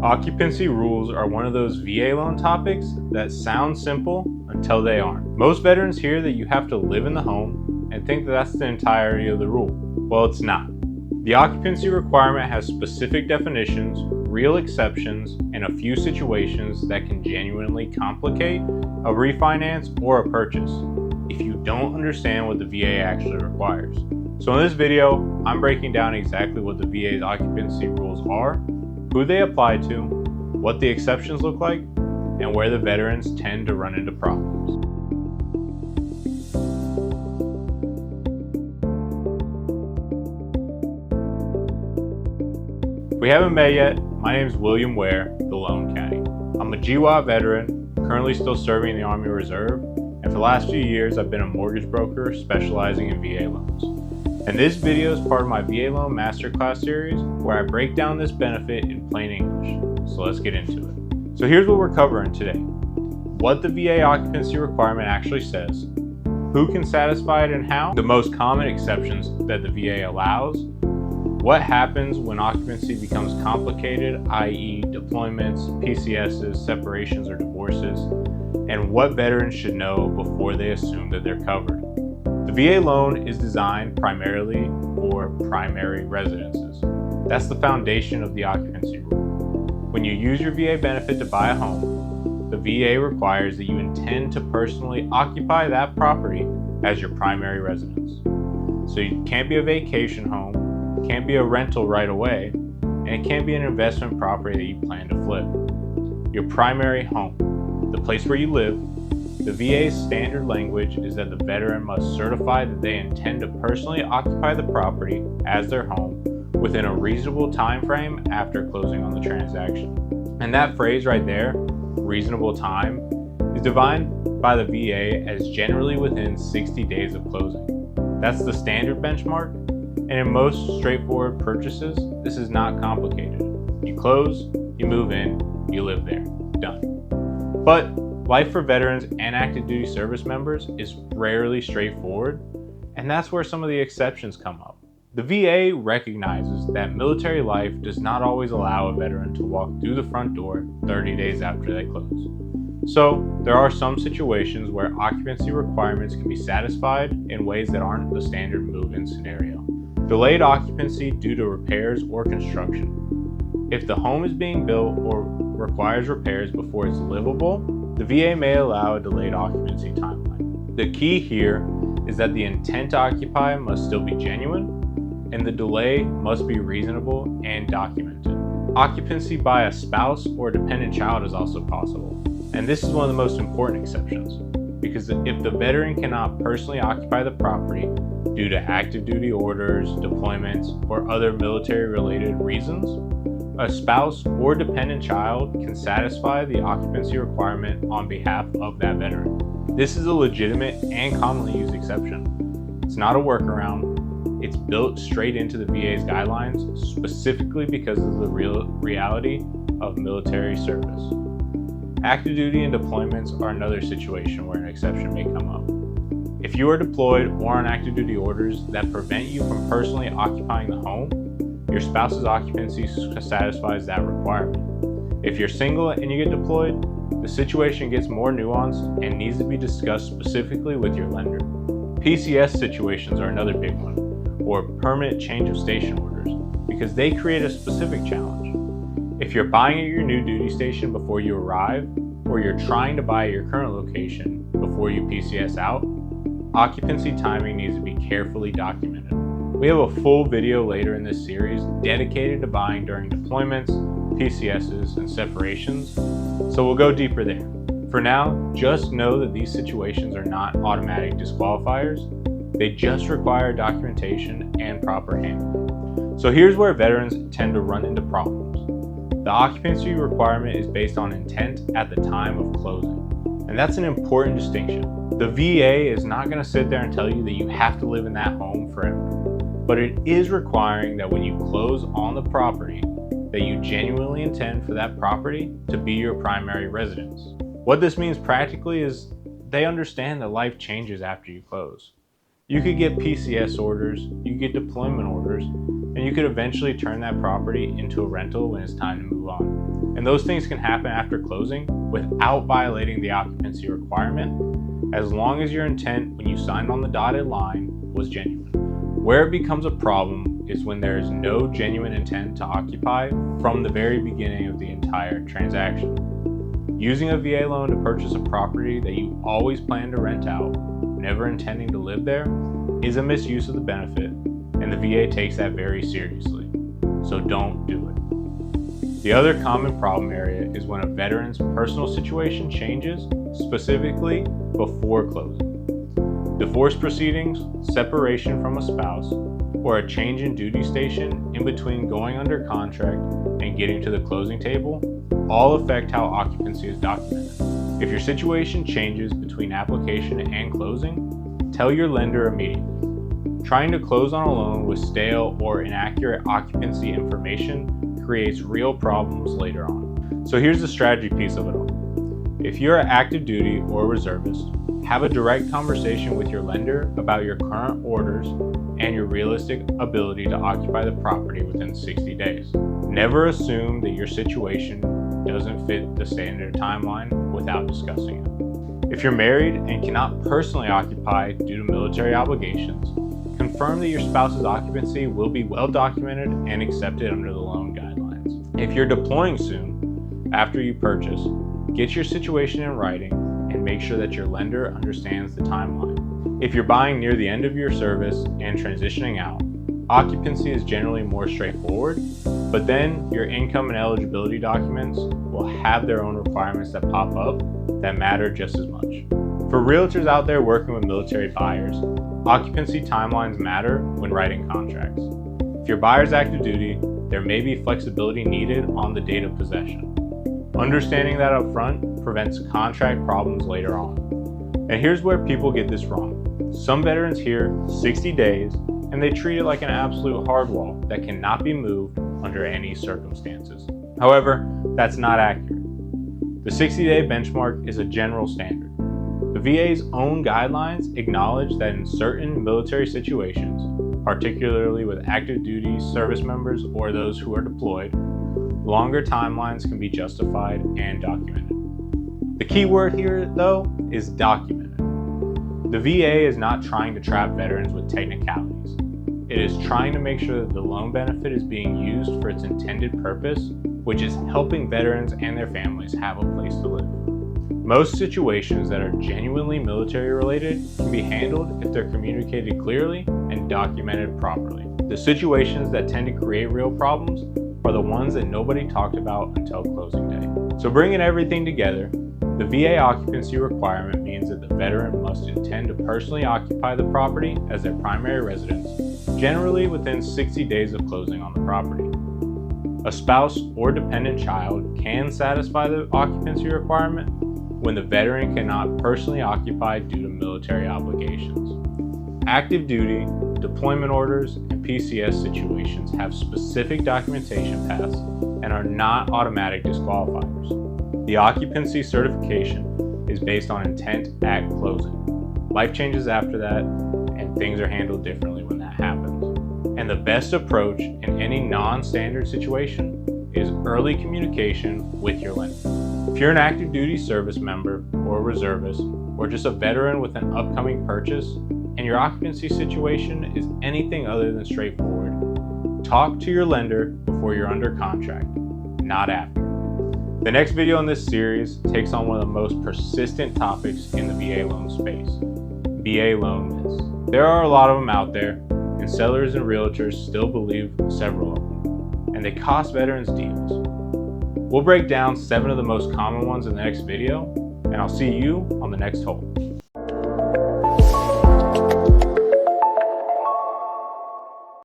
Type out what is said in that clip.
Occupancy rules are one of those VA loan topics that sound simple until they aren't. Most veterans hear that you have to live in the home and think that that's the entirety of the rule. Well, it's not. The occupancy requirement has specific definitions, real exceptions, and a few situations that can genuinely complicate a refinance or a purchase if you don't understand what the VA actually requires. So in this video, I'm breaking down exactly what the VA's occupancy rules are, who they apply to, what the exceptions look like, and where the veterans tend to run into problems. If we haven't met yet, my name is William Ware, the Loan Caddy. I'm a GWAT veteran, currently still serving in the Army Reserve, and for the last few years I've been a mortgage broker specializing in VA loans. And this video is part of my VA Loan Masterclass series where I break down this benefit in plain English. So let's get into it. So here's what we're covering today. What the VA occupancy requirement actually says, who can satisfy it and how, the most common exceptions that the VA allows, what happens when occupancy becomes complicated, i.e. deployments, PCSs, separations, or divorces, and what veterans should know before they assume that they're covered. The VA loan is designed primarily for primary residences. That's the foundation of the occupancy rule. When you use your VA benefit to buy a home, the VA requires that you intend to personally occupy that property as your primary residence. So it can't be a vacation home, can't be a rental right away, and it can't be an investment property that you plan to flip. Your primary home, the place where you live. The VA's standard language is that the veteran must certify that they intend to personally occupy the property as their home within a reasonable time frame after closing on the transaction. And that phrase right there, reasonable time, is defined by the VA as generally within 60 days of closing. That's the standard benchmark, and in most straightforward purchases, this is not complicated. You close, you move in, you live there. Done. But life for veterans and active duty service members is rarely straightforward, and that's where some of the exceptions come up. The VA recognizes that military life does not always allow a veteran to walk through the front door 30 days after they close. So there are some situations where occupancy requirements can be satisfied in ways that aren't the standard move-in scenario. Delayed occupancy due to repairs or construction. If the home is being built or requires repairs before it's livable, the VA may allow a delayed occupancy timeline. The key here is that the intent to occupy must still be genuine, and the delay must be reasonable and documented. Occupancy by a spouse or dependent child is also possible, and this is one of the most important exceptions, because if the veteran cannot personally occupy the property due to active duty orders, deployments, or other military-related reasons, a spouse or dependent child can satisfy the occupancy requirement on behalf of that veteran. This is a legitimate and commonly used exception. It's not a workaround. It's built straight into the VA's guidelines, specifically because of the reality of military service. Active duty and deployments are another situation where an exception may come up. If you are deployed or on active duty orders that prevent you from personally occupying the home, your spouse's occupancy satisfies that requirement. If you're single and you get deployed, the situation gets more nuanced and needs to be discussed specifically with your lender. PCS situations are another big one, or permanent change of station orders, because they create a specific challenge. If you're buying at your new duty station before you arrive, or you're trying to buy at your current location before you PCS out, occupancy timing needs to be carefully documented. We have a full video later in this series dedicated to buying during deployments, PCSs, and separations, so we'll go deeper there. For now, just know that these situations are not automatic disqualifiers. They just require documentation and proper handling. So here's where veterans tend to run into problems. The occupancy requirement is based on intent at the time of closing, and that's an important distinction. The VA is not going to sit there and tell you that you have to live in that home forever. But it is requiring that when you close on the property, that you genuinely intend for that property to be your primary residence. What this means practically is they understand that life changes after you close. You could get PCS orders, you could get deployment orders, and you could eventually turn that property into a rental when it's time to move on. And those things can happen after closing without violating the occupancy requirement, as long as your intent when you signed on the dotted line was genuine. Where it becomes a problem is when there is no genuine intent to occupy from the very beginning of the entire transaction. Using a VA loan to purchase a property that you always plan to rent out, never intending to live there, is a misuse of the benefit, and the VA takes that very seriously. So don't do it. The other common problem area is when a veteran's personal situation changes, specifically before closing. Divorce proceedings, separation from a spouse, or a change in duty station in between going under contract and getting to the closing table all affect how occupancy is documented. If your situation changes between application and closing, tell your lender immediately. Trying to close on a loan with stale or inaccurate occupancy information creates real problems later on. So here's the strategy piece of it all. If you're active duty or reservist, have a direct conversation with your lender about your current orders and your realistic ability to occupy the property within 60 days. Never assume that your situation doesn't fit the standard timeline without discussing it. If you're married and cannot personally occupy due to military obligations, confirm that your spouse's occupancy will be well documented and accepted under the loan guidelines. If you're deploying soon, after you purchase, get your situation in writing and make sure that your lender understands the timeline. If you're buying near the end of your service and transitioning out, occupancy is generally more straightforward, but then your income and eligibility documents will have their own requirements that pop up that matter just as much. For realtors out there working with military buyers, occupancy timelines matter when writing contracts. If your buyer's active duty, there may be flexibility needed on the date of possession. Understanding that up front prevents contract problems later on. And here's where people get this wrong. Some veterans hear 60 days and they treat it like an absolute hard wall that cannot be moved under any circumstances. However, that's not accurate. The 60-day benchmark is a general standard. The VA's own guidelines acknowledge that in certain military situations, particularly with active duty service members or those who are deployed, longer timelines can be justified and documented. The key word here, though, is documented. The VA is not trying to trap veterans with technicalities. It is trying to make sure that the loan benefit is being used for its intended purpose, which is helping veterans and their families have a place to live. Most situations that are genuinely military related can be handled if they're communicated clearly and documented properly. The situations that tend to create real problems are the ones that nobody talked about until closing day. So bringing everything together, the VA occupancy requirement means that the veteran must intend to personally occupy the property as their primary residence, generally within 60 days of closing on the property. A spouse or dependent child can satisfy the occupancy requirement when the veteran cannot personally occupy due to military obligations. Active duty, deployment orders, and PCS situations have specific documentation paths and are not automatic disqualifiers. The occupancy certification is based on intent at closing. Life changes after that, and things are handled differently when that happens. And the best approach in any non-standard situation is early communication with your lender. If you're an active duty service member or a reservist, or just a veteran with an upcoming purchase, and your occupancy situation is anything other than straightforward, talk to your lender before you're under contract, not after. The next video in this series takes on one of the most persistent topics in the VA loan space, VA loan myths. There are a lot of them out there, and sellers and realtors still believe several of them, and they cost veterans deals. We'll break down 7 of the most common ones in the next video, and I'll see you on the next hole.